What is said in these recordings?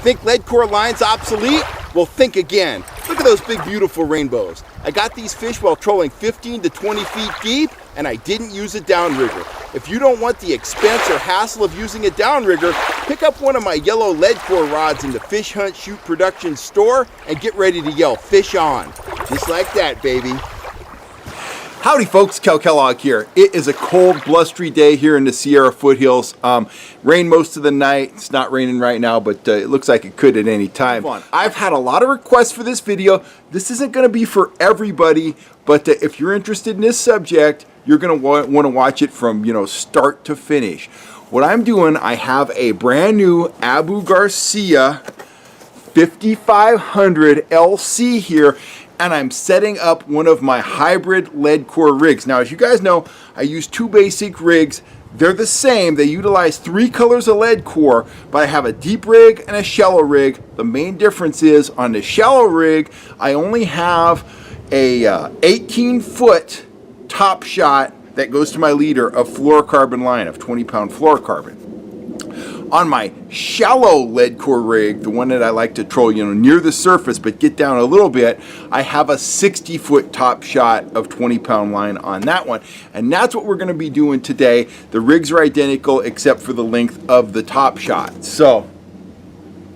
Think Leadcore line's obsolete? Well, think again. Look at those big, beautiful rainbows. I got these fish while trolling 15 to 20 feet deep, and I didn't use a downrigger. If you don't want the expense or hassle of using a downrigger, pick up one of my yellow Leadcore rods in the Fish Hunt Shoot Production store and get ready to yell, "Fish on." Just like that, baby. Howdy folks, Cal Kellogg here. It is a cold, blustery day here in the Sierra foothills. Rain most of the night. It's not raining right now, but it looks like it could at any time. I've had a lot of requests for this video. This isn't going to be for everybody, but if you're interested in this subject, you're going to want to watch it from, start to finish. What I'm doing, I have a brand new Abu Garcia 5500 LC here, and I'm setting up one of my hybrid Leadcore rigs. Now, as you guys know, I use two basic rigs. They're the same. They utilize 3 colors of Leadcore, but I have a deep rig and a shallow rig. The main difference is on the shallow rig, I only have a 18-foot top shot that goes to my leader of fluorocarbon line, of 20-pound fluorocarbon. On my shallow Leadcore rig, the one that I like to troll, near the surface but get down a little bit, I have a 60-foot top shot of 20-pound line on that one. And that's what we're going to be doing today. The rigs are identical except for the length of the top shot. So,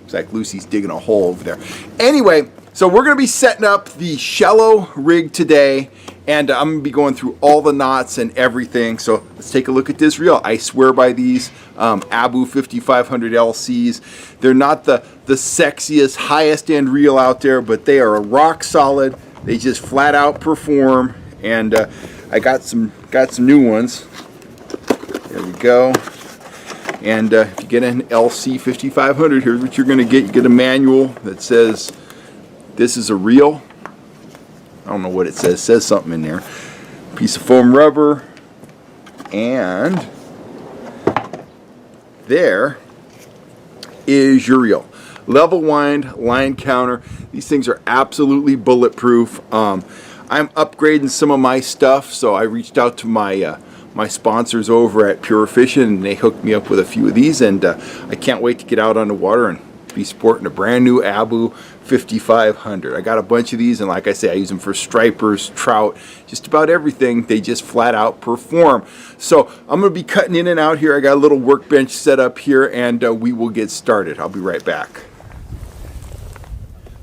it's like Lucy's digging a hole over there. Anyway, so we're going to be setting up the shallow rig today, and I'm going to be going through all the knots and everything. So let's take a look at this reel. I swear by these Abu 5500 LCs. They're not the sexiest, highest end reel out there, but they are rock solid. They just flat out perform. And I got some new ones. There we go. And if you get an LC 5500, here's what you're going to get. You get a manual that says this is a reel. I don't know what it says. It says something in there. Piece of foam rubber. And there is your reel. Level wind, line counter. These things are absolutely bulletproof. I'm upgrading some of my stuff, so I reached out to my my sponsors over at Pure Fishing, and they hooked me up with a few of these, and I can't wait to get out on the water and be sporting a brand new Abu 5500. I got a bunch of these, and like I say, I use them for stripers, trout, just about everything. They just flat out perform. So I'm going to be cutting in and out here. I got a little workbench set up here, and we will get started. I'll be right back.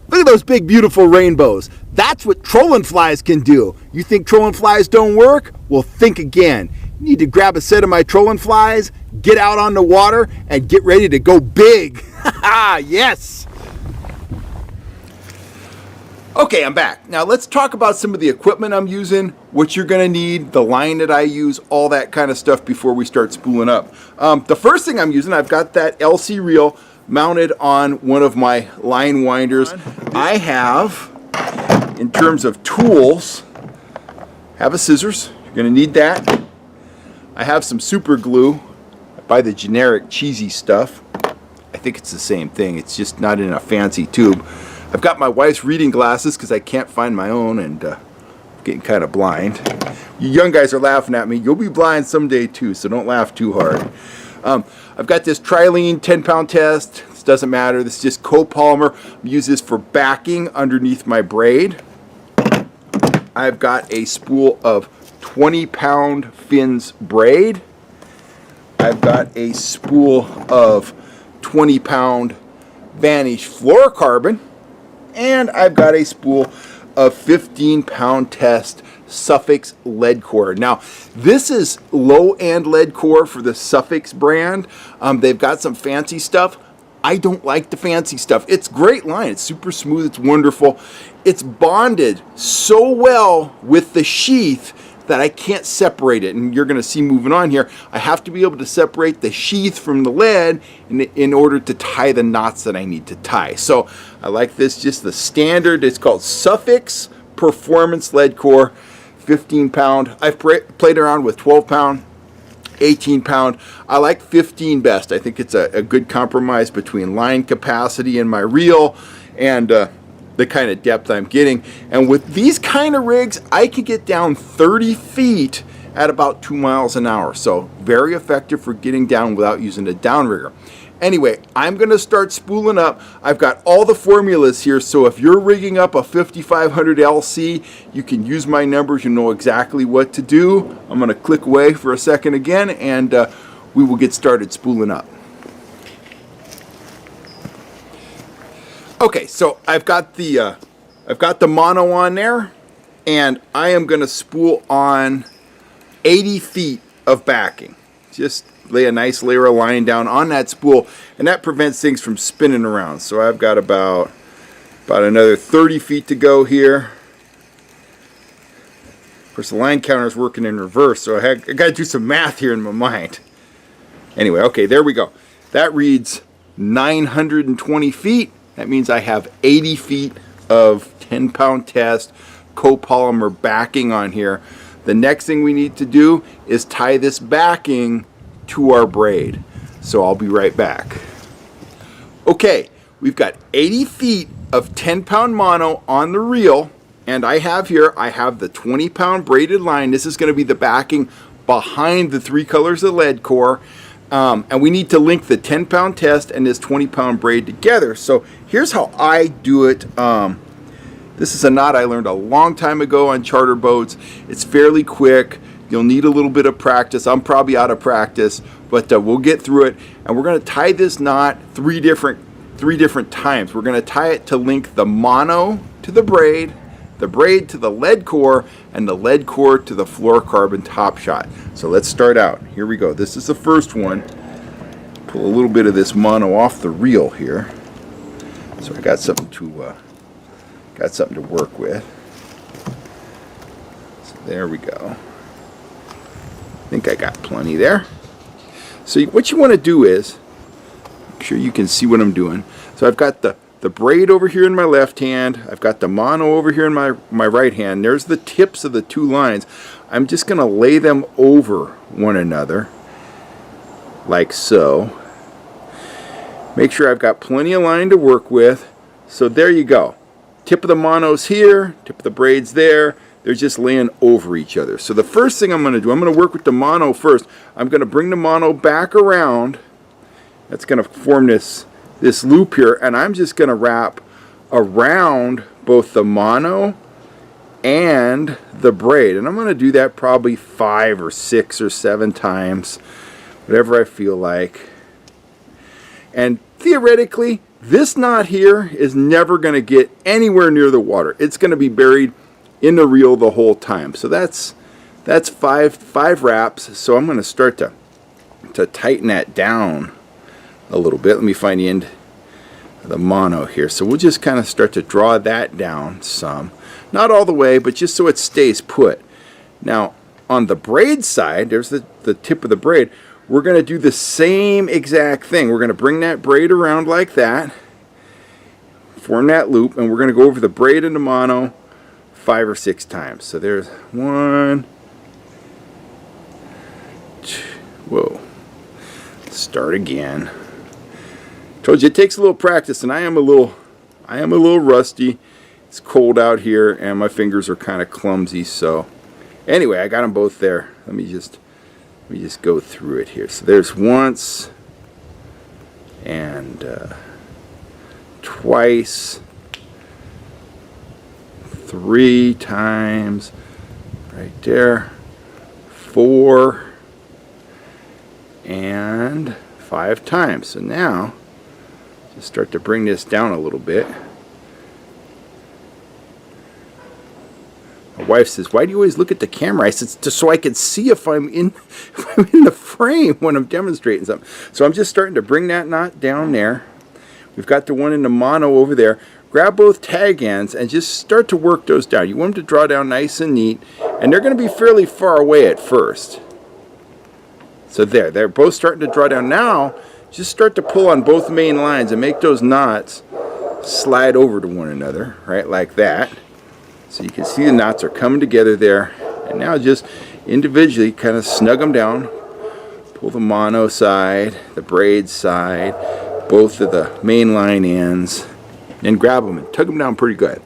Look at those big, beautiful rainbows. That's what trolling flies can do. You think trolling flies don't work? Well, think again. You need to grab a set of my trolling flies, get out on the water, and get ready to go big. Yes! Okay, I'm back. Now let's talk about some of the equipment I'm using, what you're going to need, the line that I use, all that kind of stuff before we start spooling up. The first thing I'm using, I've got that LC reel mounted on one of my line winders. I have, in terms of tools, have a scissors. You're going to need that. I have some super glue. I buy the generic cheesy stuff. I think it's the same thing. It's just not in a fancy tube. I've got my wife's reading glasses because I can't find my own, and I'm getting kind of blind. You young guys are laughing at me. You'll be blind someday too, so don't laugh too hard. I've got this trilene 10-pound test. This doesn't matter. This is just copolymer. I use this for backing underneath my braid. I've got a spool of 20-pound fins braid. I've got a spool of 20-pound Vanish fluorocarbon. And I've got a spool of 15-pound test Suffix Leadcore. Now, this is low-end Leadcore for the Suffix brand. They've got some fancy stuff. I don't like the fancy stuff. It's great line. It's super smooth. It's wonderful. It's bonded so well with the sheath that I can't separate it. And you're going to see moving on here, I have to be able to separate the sheath from the lead in order to tie the knots that I need to tie. So I like this, just the standard. It's called Suffix Performance Leadcore, 15-pound. I've played around with 12-pound, 18-pound. I like 15 best. I think it's a good compromise between line capacity in my reel and the kind of depth I'm getting. And with these kind of rigs, I can get down 30 feet at about 2 miles an hour. So very effective for getting down without using a downrigger. Anyway, I'm going to start spooling up. I've got all the formulas here, so if you're rigging up a 5500 LC, you can use my numbers. You know exactly what to do. I'm going to click away for a second again, and we will get started spooling up. Okay, so I've got the mono on there, and I am going to spool on 80 feet of backing. Just lay a nice layer of line down on that spool, and that prevents things from spinning around. So I've got about another 30 feet to go here. Of course, the line counter is working in reverse, so I got to do some math here in my mind. Anyway, okay, there we go. That reads 920 feet. That means I have 80 feet of 10-pound test copolymer backing on here. The next thing we need to do is tie this backing to our braid. So I'll be right back. Okay, we've got 80 feet of 10-pound mono on the reel, and I have the 20-pound braided line. This is going to be the backing behind the 3 colors of Leadcore. And we need to link the 10-pound test and this 20-pound braid together. So here's how I do it. This is a knot I learned a long time ago on charter boats. It's fairly quick. You'll need a little bit of practice. I'm probably out of practice, but we'll get through it. And we're going to tie this knot three different times. We're going to tie it to link the mono to the braid to the Leadcore, and the Leadcore to the fluorocarbon top shot. So let's start out. Here we go. This is the first one. Pull a little bit of this mono off the reel here. So I got something to work with. So there we go. I think I got plenty there. So what you want to do is make sure you can see what I'm doing. So I've got the braid over here in my left hand. I've got the mono over here in my right hand. There's the tips of the 2 lines. I'm just going to lay them over one another like so. Make sure I've got plenty of line to work with. So there you go. Tip of the mono's here, tip of the braid's there. They're just laying over each other. So the first thing I'm going to do, I'm going to work with the mono first. I'm going to bring the mono back around. That's going to form this loop here, and I'm just going to wrap around both the mono and the braid. And I'm going to do that probably 5 or 6 or 7 times, whatever I feel like. And theoretically, this knot here is never going to get anywhere near the water. It's going to be buried in the reel the whole time. So that's 5 wraps. So I'm going to start to tighten that down a little bit. Let me find the end of the mono here. So we'll just kind of start to draw that down some. Not all the way, but just so it stays put. Now, on the braid side, there's the tip of the braid. We're going to do the same exact thing. We're going to bring that braid around like that, form that loop, and we're going to go over the braid and the mono 5 or 6 times. So there's 1, 2, whoa. Start again. Told you it takes a little practice, and I am a little rusty. It's cold out here, and my fingers are kind of clumsy. So anyway, I got them both there. Let me just go through it here. So there's once and twice, 3 times, right there, 4 and 5 times. So now just start to bring this down a little bit. My wife says, "Why do you always look at the camera?" I said, "Just so I can see if I'm in the frame when I'm demonstrating something." So I'm just starting to bring that knot down there. We've got the one in the mono over there. Grab both tag ends and just start to work those down. You want them to draw down nice and neat, and they're going to be fairly far away at first. So they're both starting to draw down. Now, just start to pull on both main lines and make those knots slide over to one another, right, like that. So you can see the knots are coming together there. And now just individually kind of snug them down. Pull the mono side, the braid side, both of the main line ends, and grab them and tug them down pretty good.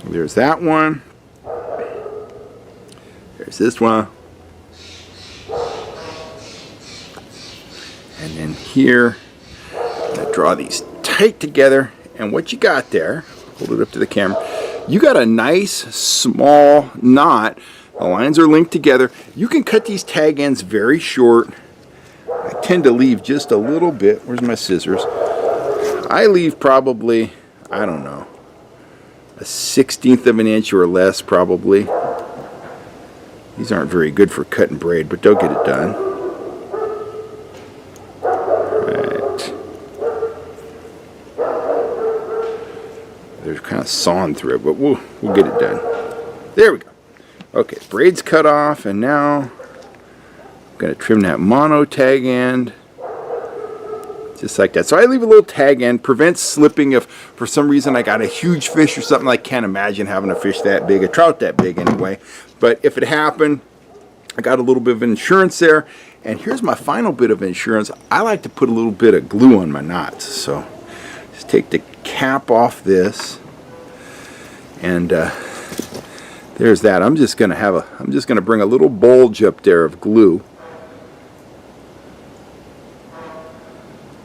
There's that one. There's this one. And then here, I'm going to draw these tight together. And what you got there, hold it up to the camera, you got a nice small knot. The lines are linked together. You can cut these tag ends very short. I tend to leave just a little bit. Where's my scissors? I leave probably, I don't know, a 1/16 of an inch or less probably. These aren't very good for cutting braid, but they'll get it done. Right. They're kind of sawing through it, but we'll get it done. There we go. Okay, braid's cut off, and now I'm going to trim that mono tag end. Just like that. So I leave a little tag end, prevents slipping if for some reason I got a huge fish or something. I can't imagine having a fish that big, a trout that big anyway. But if it happened, I got a little bit of insurance there. And here's my final bit of insurance. I like to put a little bit of glue on my knots. So just take the cap off this, and there's that. I'm just gonna bring a little bulge up there of glue.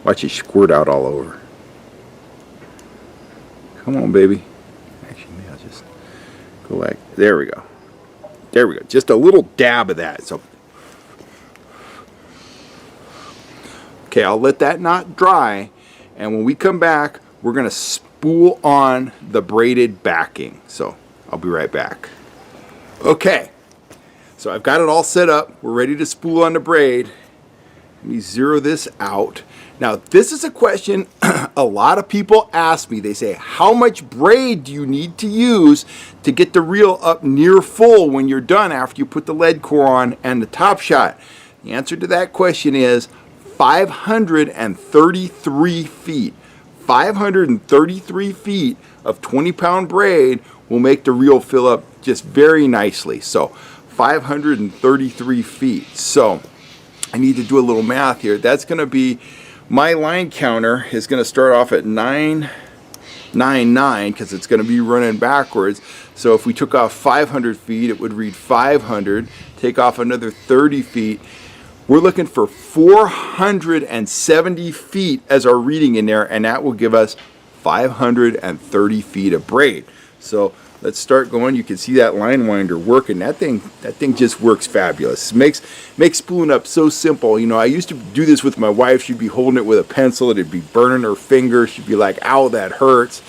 Watch it squirt out all over. Come on, baby. Actually, maybe I'll just go like, there we go. There we go. Just a little dab of that. So, okay, I'll let that knot dry, and when we come back, we're going to spool on the braided backing. So, I'll be right back. Okay, so I've got it all set up. We're ready to spool on the braid. Let me zero this out. Now, this is a question a lot of people ask me. They say, how much braid do you need to use to get the reel up near full when you're done after you put the lead core on and the top shot? The answer to that question is 533 feet. 533 feet of 20-pound braid will make the reel fill up just very nicely. So 533 feet. So I need to do a little math here. That's going to be, my line counter is going to start off at 999 because it's going to be running backwards. So if we took off 500 feet, it would read 500. Take off another 30 feet. We're looking for 470 feet as our reading in there, and that will give us 530 feet of braid. So let's start going. You can see that line winder working. That thing just works fabulous. Makes spooling up so simple. You know, I used to do this with my wife. She'd be holding it with a pencil. It'd be burning her finger. She'd be like, ow, that hurts.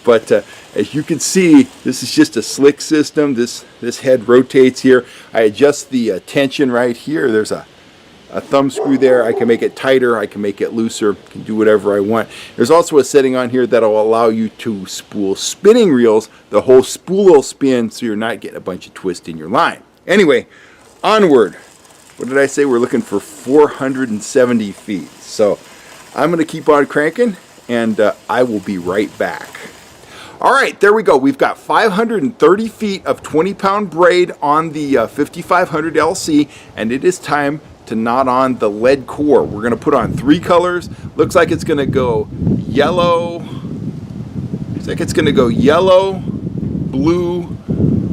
But as you can see, this is just a slick system. This head rotates here. I adjust the tension right here. There's a thumb screw there. I can make it tighter, I can make it looser, can do whatever I want. There's also a setting on here that'll allow you to spool spinning reels. The whole spool will spin, so you're not getting a bunch of twist in your line. Anyway, onward. What did I say? We're looking for 470 feet. So I'm going to keep on cranking, and I will be right back. All right, there we go. We've got 530 feet of 20-pound braid on the 5500 LC, and it is time to knot on the lead core. We're going to put on 3 colors. Looks like it's going to go yellow. Looks like it's going to go yellow, blue,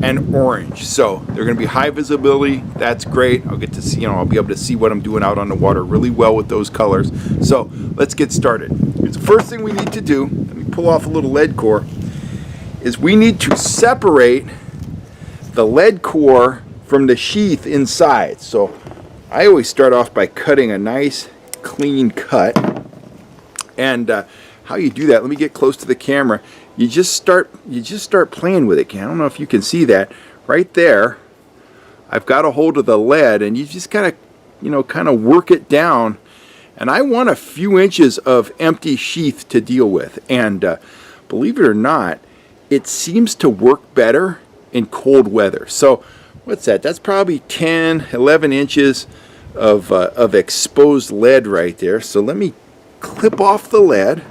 and orange. So they're going to be high visibility. That's great. I'll get to see, I'll be able to see what I'm doing out on the water really well with those colors. So let's get started. Here's the first thing we need to do. Let me pull off a little lead core. Is we need to separate the lead core from the sheath inside. So I always start off by cutting a nice clean cut, and how you do that, let me get close to the camera. You just start playing with it. I don't know if you can see that right there. I've got a hold of the lead, and you just kind of work it down, and I want a few inches of empty sheath to deal with. And believe it or not, it seems to work better in cold weather. So what's that? That's probably 10, 11 inches of exposed lead right there. So let me clip off the lead.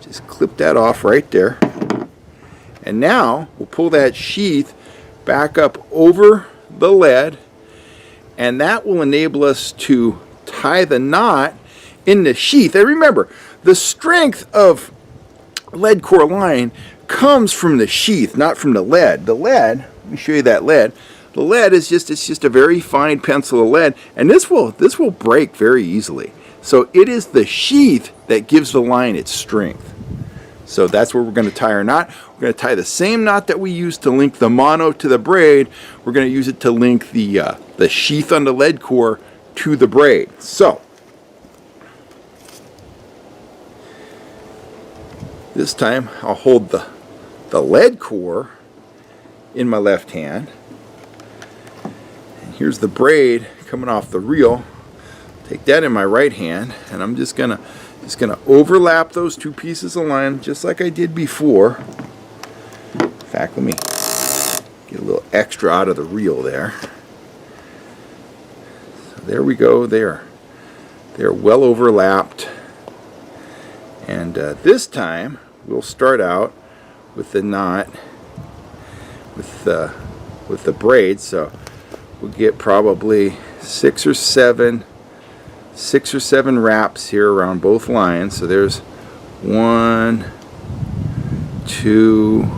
Just clip that off right there. And now we'll pull that sheath back up over the lead, and that will enable us to tie the knot in the sheath. And remember, the strength of lead core line comes from the sheath, not from the lead. The lead, let me show you that lead. The lead is just a very fine pencil of lead, and this will break very easily. So it is the sheath that gives the line its strength. So that's where we're going to tie our knot. We're going to tie the same knot that we used to link the mono to the braid. We're going to use it to link the sheath on the lead core to the braid. So this time I'll hold the lead core in my left hand. And here's the braid coming off the reel. Take that in my right hand, and I'm just gonna overlap those two pieces of line just like I did before. In fact, let me get a little extra out of the reel there. So there we go. They're well overlapped, and this time we'll start out with the knot with the braid. So we'll get probably six or seven wraps here around both lines. So there's 1, 2,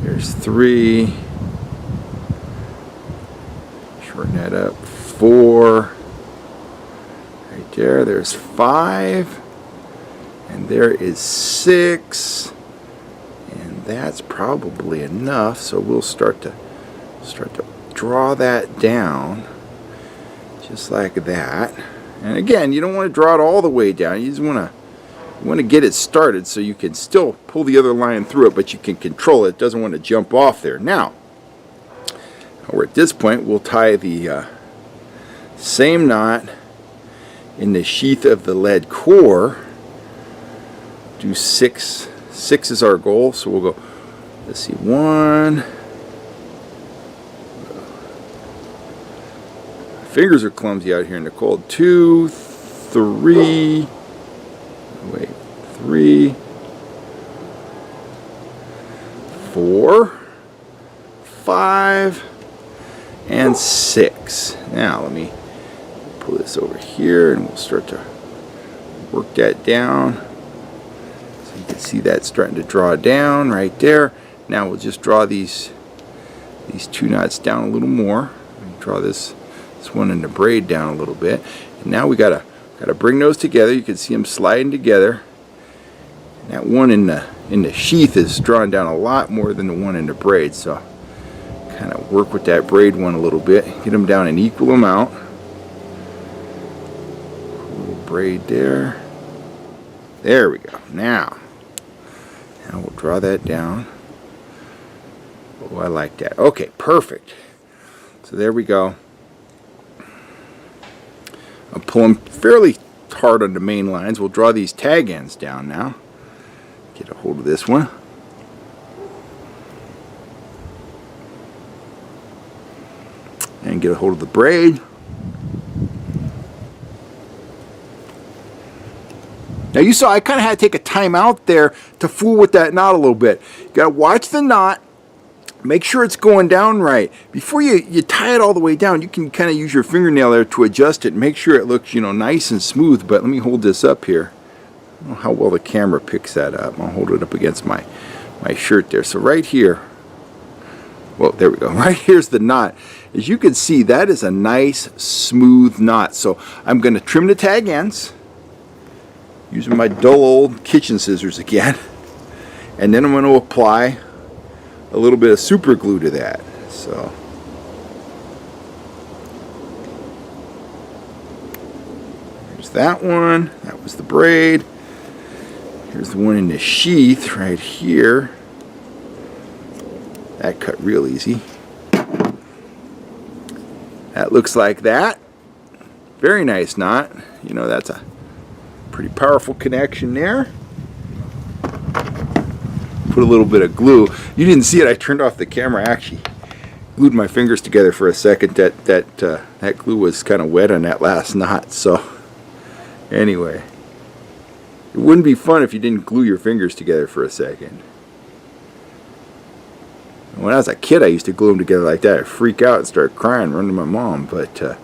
there's 3, shorten that up, 4, right there, there's 5, and there is 6, and that's probably enough. So we'll start to draw that down just like that. And again, you don't want to draw it all the way down. You just want to get it started so you can still pull the other line through it, but you can control it. It doesn't want to jump off there. Now, we're at this point, we'll tie the same knot in the sheath of the lead core. Do 6 is our goal. So we'll go, let's see, 1. Fingers are clumsy out here in the cold. 2, 3, wait, 3, 4, 5, and 6. Now let me pull this over here and we'll start to work that down. So you can see that starting to draw down right there. Now we'll just draw these 2 knots down a little more. Draw this one in the braid down a little bit, and now we gotta bring those together. You can see them sliding together. And that one in the sheath is drawn down a lot more than the one in the braid, so kind of work with that braid one a little bit, get them down an equal amount. A little braid there. There we go. Now we'll draw that down. Oh, I like that. Okay, perfect. So there we go. I'm pulling fairly hard on the main lines. We'll draw these tag ends down now. Get a hold of this one. And get a hold of the braid. Now you saw I kind of had to take a time out there to fool with that knot a little bit. You got to watch the knot. Make sure it's going down right. Before you tie it all the way down, you can kind of use your fingernail there to adjust it. Make sure it looks, nice and smooth. But let me hold this up here. I don't know how well the camera picks that up. I'll hold it up against my shirt there. So right here, well, there we go. Right here's the knot. As you can see, that is a nice, smooth knot. So I'm going to trim the tag ends using my dull old kitchen scissors again. And then I'm going to apply a little bit of super glue to that. So there's that one. That was the braid. Here's the one in the sheath right here. That cut real easy. That looks like that. Very nice knot. That's a pretty powerful connection there. Put a little bit of glue. You didn't see it. I turned off the camera. I actually glued my fingers together for a second. That glue was kind of wet on that last knot. So anyway, it wouldn't be fun if you didn't glue your fingers together for a second. When I was a kid, I used to glue them together like that. I'd freak out and start crying, run to my mom. But a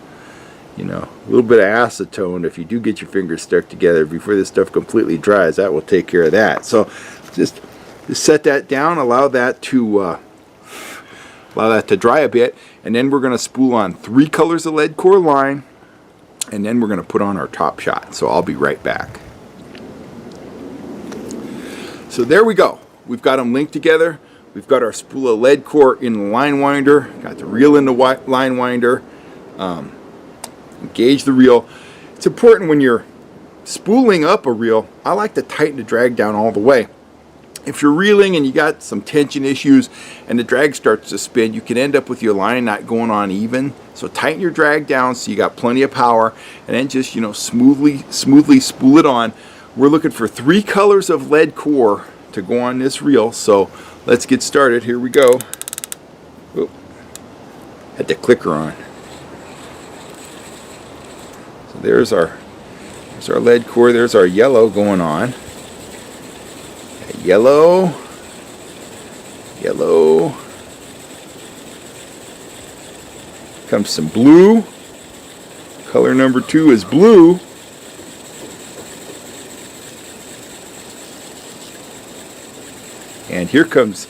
little bit of acetone, if you do get your fingers stuck together before this stuff completely dries, that will take care of that. So just set that down, allow that to dry a bit, and then we're going to spool on 3 colors of lead core line and then we're going to put on our top shot. So I'll be right back. So there we go. We've got them linked together. We've got our spool of Leadcore in the line winder. Got the reel in the line winder. Engage the reel. It's important when you're spooling up a reel, I like to tighten the drag down all the way. If you're reeling and you got some tension issues and the drag starts to spin, you can end up with your line not going on even. So tighten your drag down so you got plenty of power, and then just, you know, smoothly spool it on. We're looking for 3 colors of Leadcore to go on this reel. So let's get started. Here we go. Oop. Had the clicker on. So there's our Leadcore. There's our yellow going on. Yellow, yellow, comes some blue. Color number 2 is blue. And here comes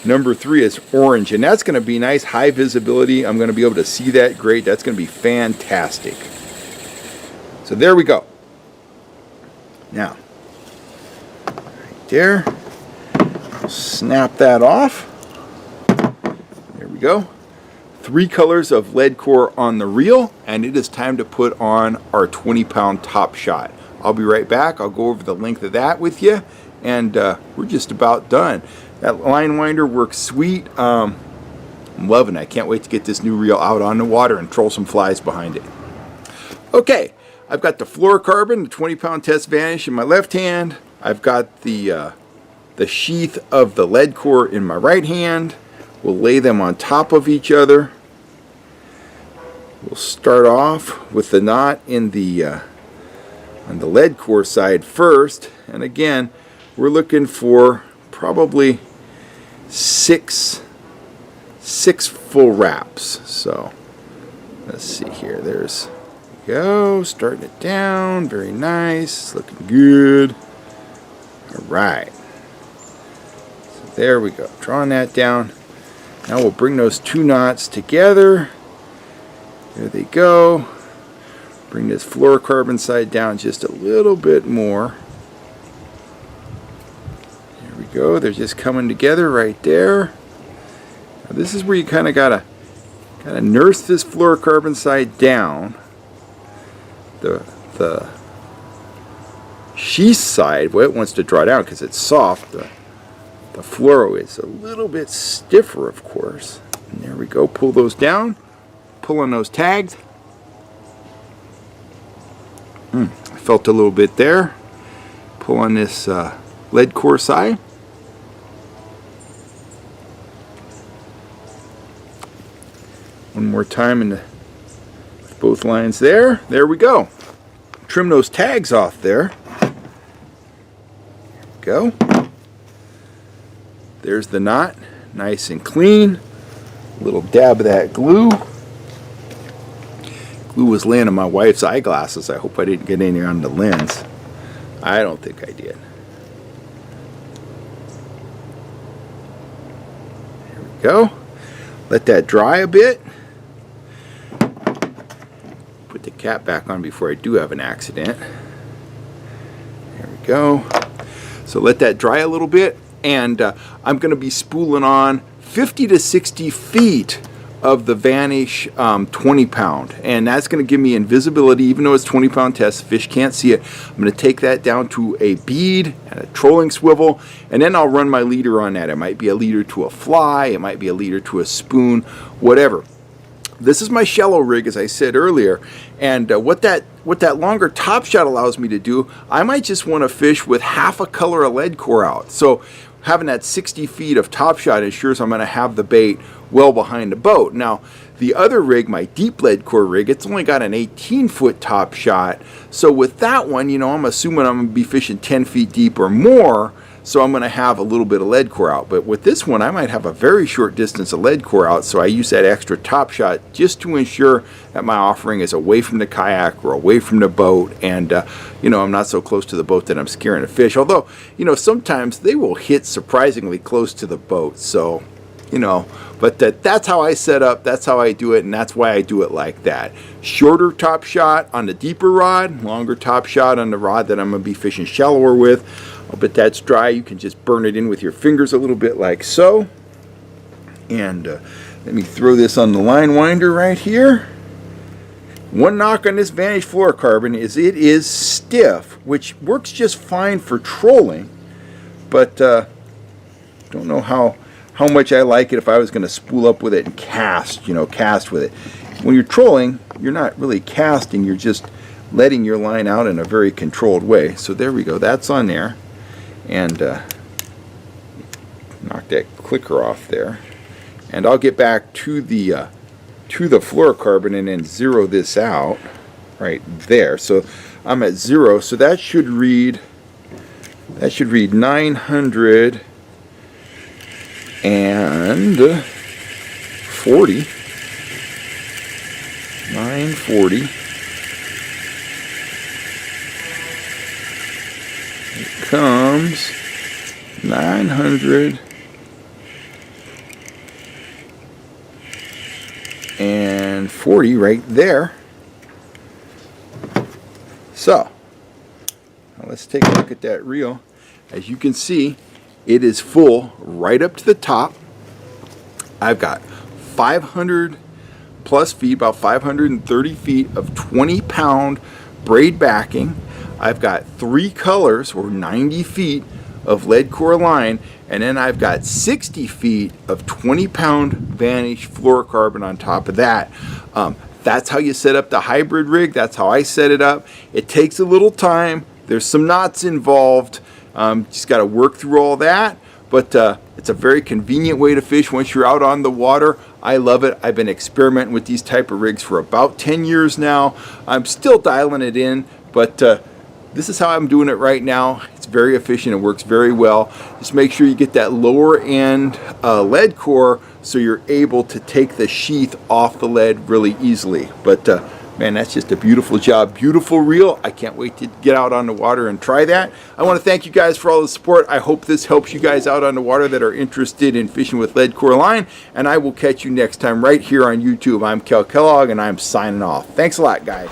number 3 is orange, and that's going to be nice, high visibility. I'm going to be able to see that great. That's going to be fantastic. So there we go. Now, there, snap that off. There we go. 3 colors of Leadcore on the reel, and it is time to put on our 20-pound top shot. I'll be right back. I'll go over the length of that with you, and we're just about done. That line winder works sweet. I'm loving it. I can't wait to get this new reel out on the water and troll some flies behind it. Okay, I've got the fluorocarbon, the 20-pound test vanish in my left hand. I've got the sheath of the Leadcore in my right hand. We'll lay them on top of each other. We'll start off with the knot in the on the Leadcore side first, and again, we're looking for probably six full wraps. So let's see here. There's go, starting it down, very nice, looking good. All right, so there we go, drawing that down. Now we'll bring those 2 knots together. There they go. Bring this fluorocarbon side down just a little bit more. There we go, they're just coming together right there. Now this is where you kind of gotta nurse this fluorocarbon side down. The sheath side, well, it wants to draw down because it's soft. The fluoro is a little bit stiffer, of course. And there we go. Pull those down. Pull on those tags. I felt a little bit there. Pull on this Leadcore side. One more time in both lines there. There we go. Trim those tags off there. There we go. There's the knot, nice and clean. A little dab of that glue. Glue was laying on my wife's eyeglasses. I hope I didn't get any on the lens. I don't think I did. There we go. Let that dry a bit. Put the cap back on before I do have an accident. There we go. So let that dry a little bit, and I'm going to be spooling on 50 to 60 feet of the Vanish 20-pound, and that's going to give me invisibility. Even though it's 20-pound test, fish can't see it. I'm going to take that down to a bead and a trolling swivel, and then I'll run my leader on that. It might be a leader to a fly, it might be a leader to a spoon, whatever. This is my shallow rig, as I said earlier, and what that longer top shot allows me to do, I might just want to fish with half a color of Leadcore out. So having that 60 feet of top shot ensures I'm going to have the bait well behind the boat. Now, the other rig, my deep Leadcore rig, it's only got an 18-foot top shot. So with that one, you know, I'm assuming I'm going to be fishing 10 feet deep or more. So I'm going to have a little bit of Leadcore out. But with this one, I might have a very short distance of Leadcore out, so I use that extra top shot just to ensure that my offering is away from the kayak or away from the boat, and you know, I'm not so close to the boat that I'm scaring a fish. Although, you know, sometimes they will hit surprisingly close to the boat. So you know, but that's how I set up, that's how I do it, and that's why I do it like that. Shorter top shot on the deeper rod, longer top shot on the rod that I'm going to be fishing shallower with. But that's dry. You can just burn it in with your fingers a little bit like so. And let me throw this on the line winder right here. One knock on this Vantage fluorocarbon is it is stiff, which works just fine for trolling, but don't know how much I like it if I was going to spool up with it and cast, you know, cast with it. When you're trolling, you're not really casting, you're just letting your line out in a very controlled way. So there we go, that's on there. And knock that clicker off there. And I'll get back to the fluorocarbon and then zero this out right there. So I'm at 0, so that should read 940. 940. It comes 940 right there. So now let's take a look at that reel. As you can see, it is full right up to the top. I've got 500 plus feet, about 530 feet of 20-pound braid backing. I've got 3 colors, or 90 feet of Leadcore line, and then I've got 60 feet of 20-pound Vantage fluorocarbon on top of that. That's how you set up the hybrid rig. That's how I set it up. It takes a little time. There's some knots involved. Just got to work through all that, but it's a very convenient way to fish once you're out on the water. I love it. I've been experimenting with these type of rigs for about 10 years now. I'm still dialing it in, but this is how I'm doing it right now. It's very efficient. It works very well. Just make sure you get that lower end Leadcore so you're able to take the sheath off the lead really easily. But man, that's just a beautiful job. Beautiful reel. I can't wait to get out on the water and try that. I want to thank you guys for all the support. I hope this helps you guys out on the water that are interested in fishing with Leadcore line. And I will catch you next time right here on YouTube. I'm Kel Kellogg, and I'm signing off. Thanks a lot, guys.